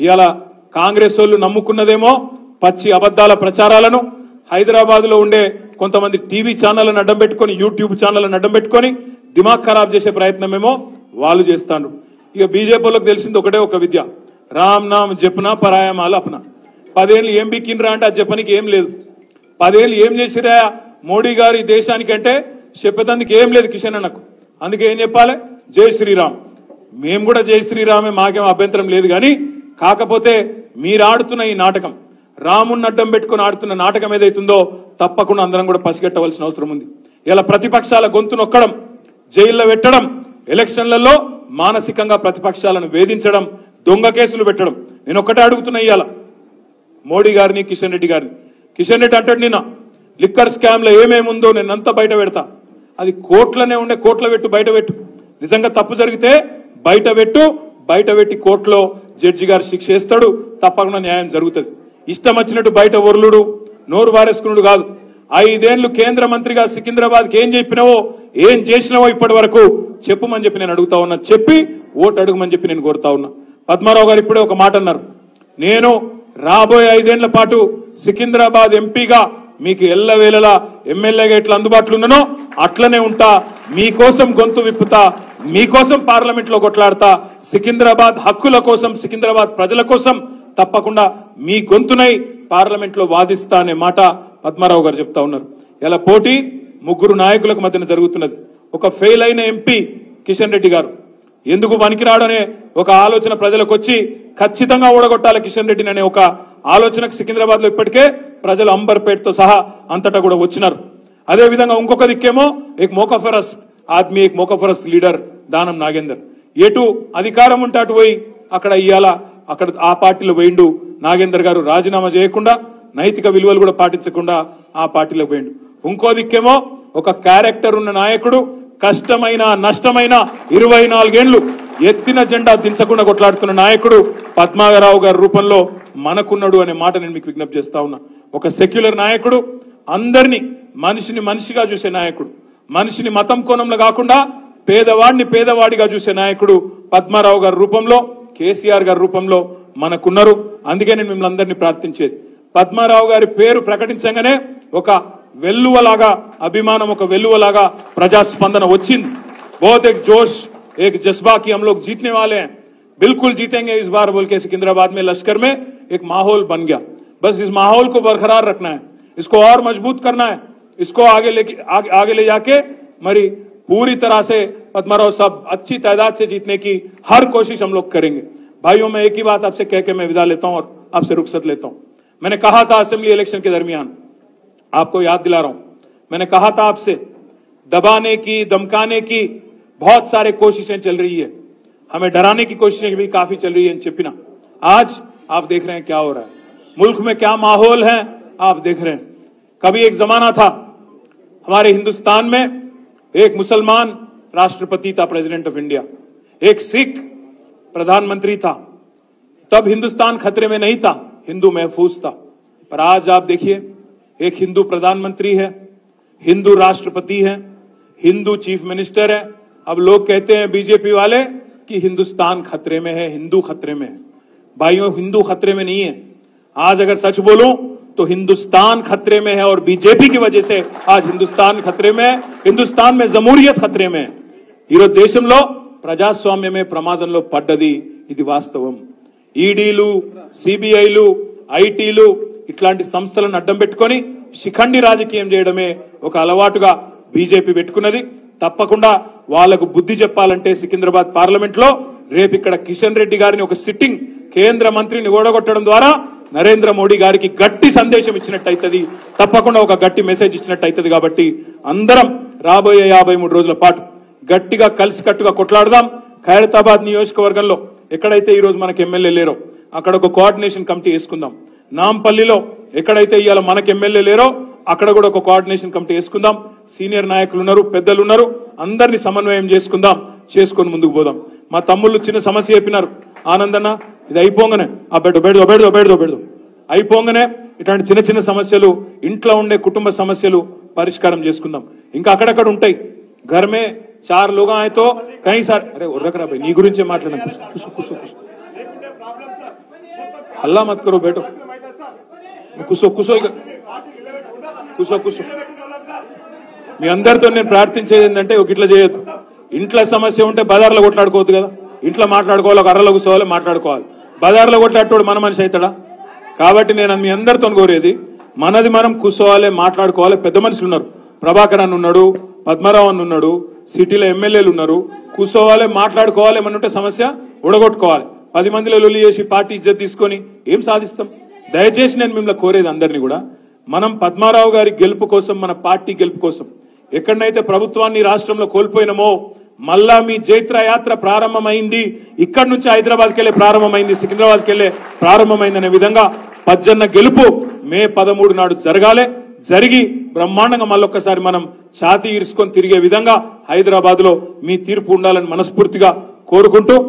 ఇవాళ కాంగ్రెస్ వాళ్ళు నమ్ముకున్నదేమో పచ్చి అబద్ధాల ప్రచారాలను, హైదరాబాద్ లో ఉండే కొంతమంది టీవీ ఛానళ్లను అడ్డం పెట్టుకొని, యూట్యూబ్ ఛానళ్లను అడ్డం పెట్టుకొని దిమాగ్ ఖరాబ్ చేసే ప్రయత్నమేమో వాళ్ళు చేస్తాను. ఇక బీజేపీలకు తెలిసింది ఒకటే ఒక విద్య, రామ్ నామ్ జపనా పరాయమాల అప్నా. 10 ఏళ్ళు ఏం బిక్కినరా అంటే అది చెప్పనికి ఏం లేదు. 10 ఏళ్ళు ఏం చేసిరా మోడీ గారు ఈ దేశానికి అంటే చెప్పేందుకు ఏం లేదు కిషన్ అన్నకు. అందుకే ఏం చెప్పాలి, జై శ్రీరామ్. మేము కూడా జై శ్రీరామే, మాకేం అభ్యంతరం లేదు. కానీ కాకపోతే మీరు ఆడుతున్న ఈ నాటకం, రాముని అడ్డం పెట్టుకుని ఆడుతున్న నాటకం ఏదైతుందో తప్పకుండా అందరం కూడా పసిగట్టవలసిన అవసరం ఉంది. ఇలా ప్రతిపక్షాల గొంతు నొక్కడం, జైల్లో పెట్టడం, ఎలక్షన్లలో మానసికంగా ప్రతిపక్షాలను వేధించడం, దొంగ కేసులు పెట్టడం. నేను ఒక్కటే అడుగుతున్నా ఇవాళ మోడీ గారిని, కిషన్ రెడ్డి గారిని. కిషన్ రెడ్డి అంటాడు నిన్న లిక్కర్ స్కామ్ లో ఏమేముందో నేనంతా బయట పెడతా. అది కోట్లనే ఉండే, కోట్ల పెట్టు, బయట పెట్టు. నిజంగా తప్పు జరిగితే బయట పెట్టు, బయట పెట్టి కోర్టులో జడ్జి గారు శిక్ష వేస్తాడు, తప్పకుండా న్యాయం జరుగుతుంది. ఇష్టం వచ్చినట్టు బయట ఒర్లుడు, నోరు వారేసుకున్నాడు కాదు. 5 ఏళ్లు కేంద్ర మంత్రిగా సికింద్రాబాద్ కి ఏం చెప్పినావో, ఏం చేసినావో ఇప్పటి వరకు చెప్పుమని చెప్పి నేను అడుగుతా ఉన్నా. చెప్పి ఓటు అడుగుమని చెప్పి నేను కోరుతా ఉన్నా. పద్మారావు గారు ఇప్పుడే ఒక మాట అన్నారు, నేను రాబోయే 5 ఏళ్ల పాటు సికింద్రాబాద్ ఎంపీగా మీకు ఎల్లవేళలా ఎమ్మెల్యేగా ఎట్లా అందుబాటులో ఉన్నానో అట్లనే ఉంటా. మీకోసం గొంతు విప్పుతా, మీకోసం పార్లమెంట్ లో కొట్లాడతా, సికింద్రాబాద్ హక్కుల కోసం, సికింద్రాబాద్ ప్రజల కోసం తప్పకుండా మీ గొంతునై పార్లమెంట్ లో వాదిస్తా అనే మాట పద్మారావు గారు చెప్తా ఉన్నారు. ఇలా పోటీ 3 నాయకులకు మధ్యన జరుగుతున్నది. ఒక ఫెయిల్ అయిన ఎంపీ కిషన్ రెడ్డి గారు ఎందుకు పనికిరాడనే ఒక ఆలోచన ప్రజలకు వచ్చి ఖచ్చితంగా ఓడగొట్టాలి కిషన్ రెడ్డిని అనే ఒక ఆలోచనకు సికింద్రాబాద్ లో ఇప్పటికే ప్రజలు అంబర్పేటతో సహా అంతటా కూడా వచ్చినారు. అదే విధంగా ఇంకొక దిక్కేమో ఏక్ మోకఫరస్ ఆద్మీ, ఏక్ మోకఫరస్ లీడర్ దానం నాగేందర్. ఎటు అధికారం ఉంటే అటు పోయి అక్కడ ఇయ్యాల అక్కడ ఆ పార్టీలో పోయిండు నాగేందర్ గారు. రాజీనామా చేయకుండా, నైతిక విలువలు కూడా పాటించకుండా ఆ పార్టీలో పోయిండు. ఇంకో దిక్కేమో ఒక క్యారెక్టర్ ఉన్న నాయకుడు, కష్టమైన నష్టమైన 24 ఏళ్లు ఎత్తిన జెండా దించకుండా కొట్లాడుతున్న నాయకుడు పద్మారావు గారి రూపంలో మనకున్నాడు అనే మాట నేను మీకు విజ్ఞప్తి చేస్తా ఉన్నా. ఒక సెక్యులర్ నాయకుడు, అందరినీ మనిషిని మనిషిగా చూసే నాయకుడు, మనిషిని మతం కోణంలో కాకుండా పేదవాడిని పేదవాడిగా చూసే నాయకుడు పద్మారావు గారి రూపంలో, కేసీఆర్ గారి రూపంలో మనకున్నారు. అందుకే నేను మిమ్మల్ని అందరినీ ప్రార్థించేది, పద్మారావు గారి పేరు ప్రకటించగానే ఒక వెల్లువలాగా అభిమానం, ఒక వెల్లువలాగా ప్రజాస్పందన వచ్చింది. बहुत एक जोश, एक जज्बा कि हम लोग जीतने वाले हैं, बिल्कुल जीतेंगे इस बार बोल के सिकंदराबाद में लश्कर में एक माहौल बन गया. बस इस माहौल को बरकरार रखना है, इसको और मजबूत करना है, इसको आगे ले जाके मरी पूरी तरह से पद्माराव साहब अच्छी तादाद से जीतने की हर कोशिश हम लोग करेंगे. भाइयों, मैं एक ही बात आपसे कह के मैं विदा लेता हूं और आपसे रुखसत लेता हूं. मैंने कहा था असेंबली इलेक्शन के दरमियान, आपको याद दिला रहा हूं, मैंने कहा था आपसे दबाने की, धमकाने की बहुत सारे कोशिशें चल रही है, हमें डराने की कोशिशें भी काफी चल रही है इन चिपिना. आज आप देख रहे हैं क्या हो रहा है, मुल्क में क्या माहौल है आप देख रहे हैं. कभी एक जमाना था हमारे हिंदुस्तान में, एक मुसलमान राष्ट्रपति था, प्रेसिडेंट ऑफ इंडिया, एक सिख प्रधानमंत्री था. तब हिंदुस्तान खतरे में नहीं था, हिंदू महफूज था. पर आज आप देखिए, एक हिंदू प्रधानमंत्री है, हिंदू राष्ट्रपति है, हिंदू चीफ मिनिस्टर है. अब लोग कहते हैं बीजेपी वाले कि हिंदुस्तान खतरे में है, हिंदू खतरे में है. भाइयों, हिंदू खतरे में नहीं है. आज अगर सच बोलूं तो हिंदुस्तान खतरे में है और बीजेपी की वजह से आज हिंदुस्तान खतरे में है. हिंदुस्तान में जमहूरियत खतरे में है. ఈరోజు దేశంలో ప్రజాస్వామ్యమే ప్రమాదంలో పడ్డది, ఇది వాస్తవం. ఈడీలు, సిబిఐలు, ఐటీలు ఇట్లాంటి సంస్థలను అడ్డం పెట్టుకొని శిఖండి రాజకీయం చేయడమే ఒక అలవాటుగా బీజేపీ పెట్టుకున్నది. తప్పకుండా వాళ్లకు బుద్ధి చెప్పాలంటే సికింద్రాబాద్ పార్లమెంట్ లో రేపు ఇక్కడ కిషన్ రెడ్డి గారిని, ఒక సిట్టింగ్ కేంద్ర మంత్రిని ఓడగొట్టడం ద్వారా నరేంద్ర మోడీ గారికి గట్టి సందేశం ఇచ్చినట్టయితది, తప్పకుండా ఒక గట్టి మెసేజ్ ఇచ్చినట్టయితది. కాబట్టి అందరం రాబోయే 53 రోజుల పాటు గట్టిగా కలిసికట్టుగా కొట్లాడదాం. ఖైరతాబాద్ నియోజకవర్గంలో ఎక్కడైతే ఈ రోజు మనకు ఎమ్మెల్యే లేరో అక్కడ ఒక కోఆర్డినేషన్ కమిటీ వేసుకుందాం. నాంపల్లిలో ఎక్కడైతే ఇవాళ మనకు ఎమ్మెల్యే లేరో అక్కడ కూడా ఒక కోఆర్డినేషన్ కమిటీ వేసుకుందాం. సీనియర్ నాయకులు ఉన్నారు, పెద్దలు ఉన్నారు, అందరినీ సమన్వయం చేసుకుందాం, చేసుకొని ముందుకు పోదాం. మా తమ్ముళ్ళు చిన్న సమస్య చెప్పినారు, ఆనందన్న ఇది అయిపోగానే బెడదో అయిపోగానే ఇట్లాంటి చిన్న చిన్న సమస్యలు, ఇంట్లో ఉండే కుటుంబ సమస్యలు పరిష్కారం చేసుకుందాం. ఇంకా అక్కడక్కడ ఉంటాయి. घर में 4 लोग आए तो कहीं सारे, अरे रख रहा भाई, नी गुరించి మాట్లాడను. हल्ला मत करो बैठो కూసో కూసో ఇక కూసో కూసో మీ అందరితో నేను ప్రార్థించేది ఏంటంటే ఒక ఇట్లా చేయొద్దు ఇంట్లో సమస్య ఉంటే బజార్లో కొట్లాడుకోవద్దు కదా ఇంట్లో మాట్లాడుకోవాలి ఒక అర్రలో కూర్చోవాలి మాట్లాడుకోవాలి బజార్లో కొట్లాడేటోడు మన మనిషి అవుతాడా కాబట్టి నేను మీ అందరితో కోరేది మనది మనం కూర్చోవాలి మాట్లాడుకోవాలి పెద్ద మనుషులు ఉన్నారు ప్రభాకర్ అన్న ఉన్నాడు పద్మరావు అన్న ఉన్నాడు సిటీలో ఎమ్మెల్యేలు ఉన్నారు కూర్చోవాలి మాట్లాడుకోవాలి ఏమన్నుంటే సమస్య ఉడగొట్టుకోవాలి 10 మందిలో లొల్లి చేసి పార్టీ ఇజ్జత్ తీసుకొని ఏం సాధిస్తాం దయచేసి నేను మిమ్మల్ని కోరేది అందరినీ కూడా మనం పద్మారావు గారి గెలుపు కోసం మన పార్టీ గెలుపు కోసం ఎక్కడైతే ప్రభుత్వాన్ని రాష్ట్రంలో కోల్పోయినామో మళ్ళా మీ జైత్ర యాత్ర ప్రారంభమైంది ఇక్కడి నుంచి హైదరాబాద్కి వెళ్ళే ప్రారంభమైంది సికింద్రాబాద్కి వెళ్ళే ప్రారంభమైంది అనే విధంగా పజ్జన్న గెలుపు మే 13 నాడు జరగాలి జరిగి బ్రహ్మాండంగా మళ్ళొక్కసారి మనం ఛాతీ ఇరుసుకొని తిరిగే విధంగా హైదరాబాద్ లో మీ తీర్పు ఉండాలని మనస్ఫూర్తిగా కోరుకుంటూ